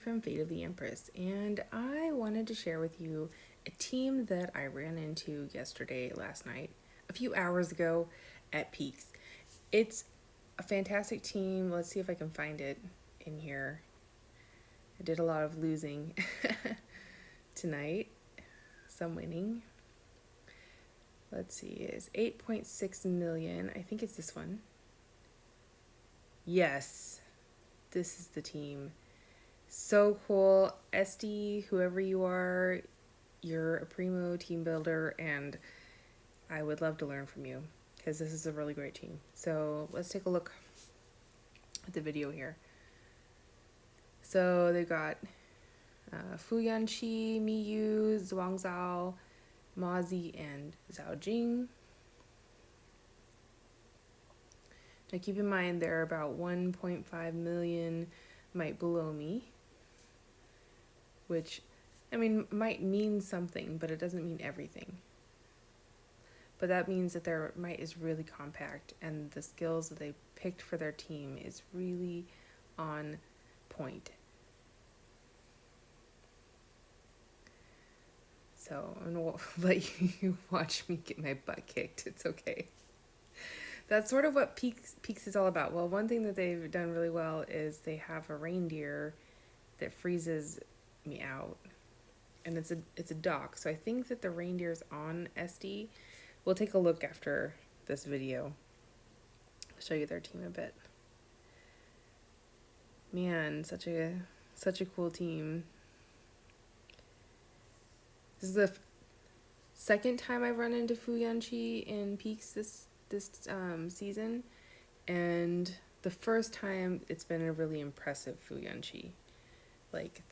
from Fate of the Empress, and I wanted to share with you a team that I ran into last night, a few hours ago at Peaks. It's a fantastic team. Let's see if I can find it in here. I did a lot of losing tonight, some winning. Let's see, it's 8.6 million. I think it's this one. Yes, this is the team. So cool. Esti, whoever you are, you're a primo team builder, and I would love to learn from you because this is a really great team. So let's take a look at the video here. So they've got Fu Yanqi, Miyu, Zhuang Zhao, Mazi, and Zhao Jing. Now keep in mind they're about 1.5 million might below me, which, I mean, might mean something, but it doesn't mean everything. But that means that their might is really compact, and the skills that they picked for their team is really on point. So I'm going to let you watch me get my butt kicked. It's okay. That's sort of what Peaks is all about. Well, one thing that they've done really well is they have a reindeer that freezes me out, and it's a dock. So I think that the reindeer's on Esti. We'll take a look after this video. I'll show you their team a bit. Man, such a cool team. This is the second time I've run into Fu Yanqi in Peaks this season, and the first time it's been a really impressive Fu Yanqi. Like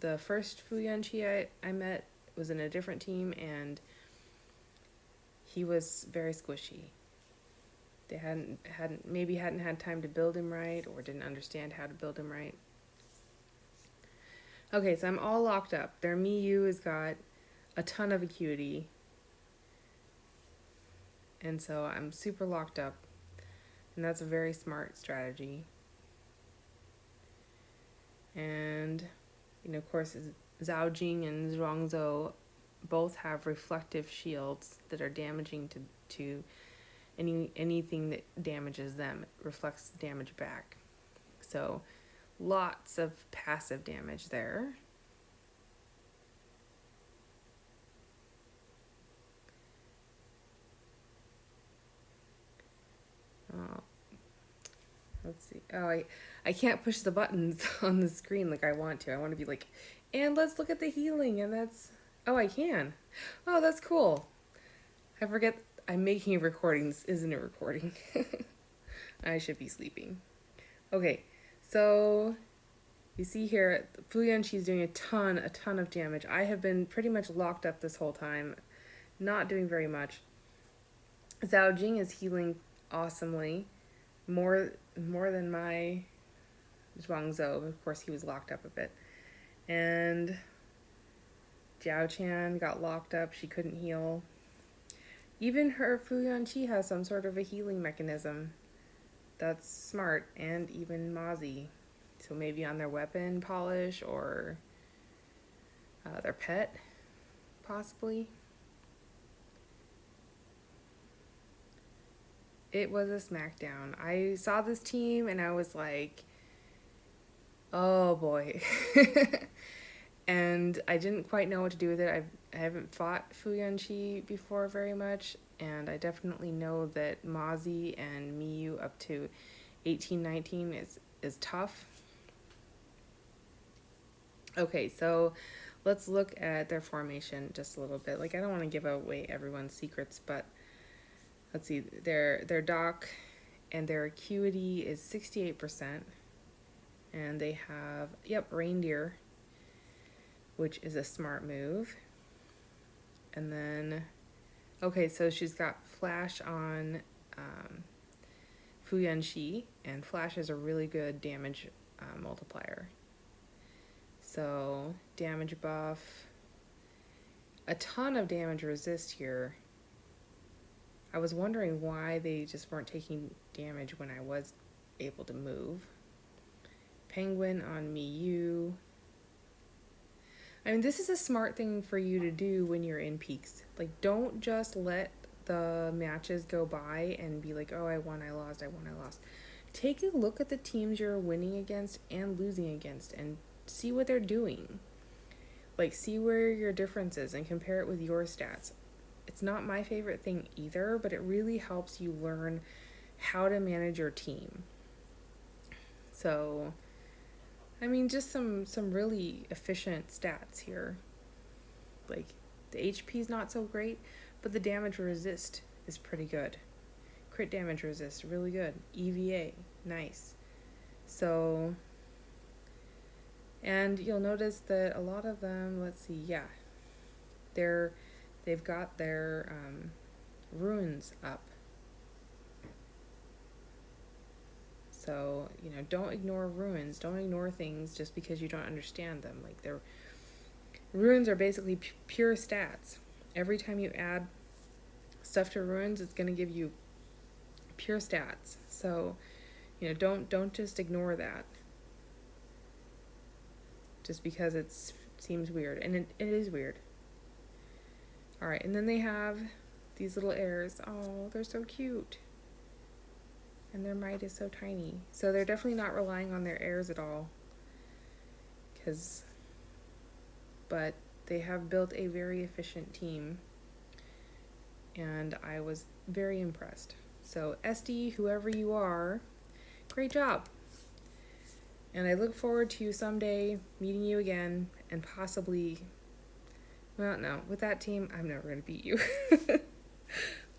the first Fu Yanqi I met was in a different team, and he was very squishy. They hadn't had time to build him right, or didn't understand how to build him right. Okay, so I'm all locked up. Their Miyu has got a ton of acuity, and so I'm super locked up, and that's a very smart strategy. And, of course, Zhao Jing and Zhuang Zhou both have reflective shields that are damaging to anything that damages them. It reflects damage back. So lots of passive damage there. Let's see. Oh, I can't push the buttons on the screen like I want to. I want to be like, and let's look at the healing, and that's... Oh, I can. Oh, that's cool. I forget I'm making a recording. This isn't a recording. I should be sleeping. Okay, so you see here, Fu Yanqi's doing a ton of damage. I have been pretty much locked up this whole time, not doing very much. Zhao Jing is healing awesomely, more than my Zhuang Zhou. Of course, he was locked up a bit. And Jiao Chan got locked up. She couldn't heal. Even her Fu Yanqi has some sort of a healing mechanism. That's smart. And even Mazi. So maybe on their weapon polish or their pet, possibly. It was a smackdown. I saw this team and I was like, oh boy. And I didn't quite know what to do with it. I haven't fought Fu Yanqi before very much, and I definitely know that Mazi and Miyu up to 18-19 is tough. Okay, so let's look at their formation just a little bit. Like, I don't want to give away everyone's secrets, but let's see, their dock and their acuity is 68%, and they have, reindeer, which is a smart move. And then, okay, so she's got flash on Fu Yanqi, and flash is a really good damage multiplier. So damage buff, a ton of damage resist here. I was wondering why they just weren't taking damage when I was able to move. Penguin on Miyu. I mean, this is a smart thing for you to do when you're in peaks. Like, don't just let the matches go by and be like, oh, I won, I lost, I won, I lost. Take a look at the teams you're winning against and losing against and see what they're doing. Like, see where your difference is and compare it with your stats. It's not my favorite thing either, but it really helps you learn how to manage your team. So, I mean, just some really efficient stats here. Like, the HP is not so great, but the damage resist is pretty good. Crit damage resist, really good. EVA, nice. So, and you'll notice that a lot of them, let's see, yeah, they've got their runes up. So, you know, don't ignore runes. Don't ignore things just because you don't understand them. Like, runes are basically pure stats. Every time you add stuff to runes, it's going to give you pure stats. So, you know, don't just ignore that just because it seems weird, and it is weird. All right, and then they have these little heirs. Oh, they're so cute. And their might is so tiny. So they're definitely not relying on their heirs at all. But they have built a very efficient team. And I was very impressed. So Esti, whoever you are, great job. And I look forward to someday meeting you again and possibly, well, no, with that team, I'm never going to beat you.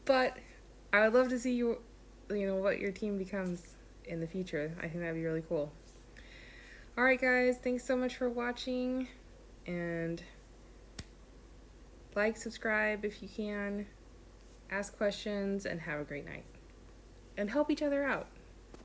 But I would love to see you know, what your team becomes in the future. I think that'd be really cool. All right, guys, thanks so much for watching, and like, subscribe if you can, ask questions, and have a great night. And help each other out.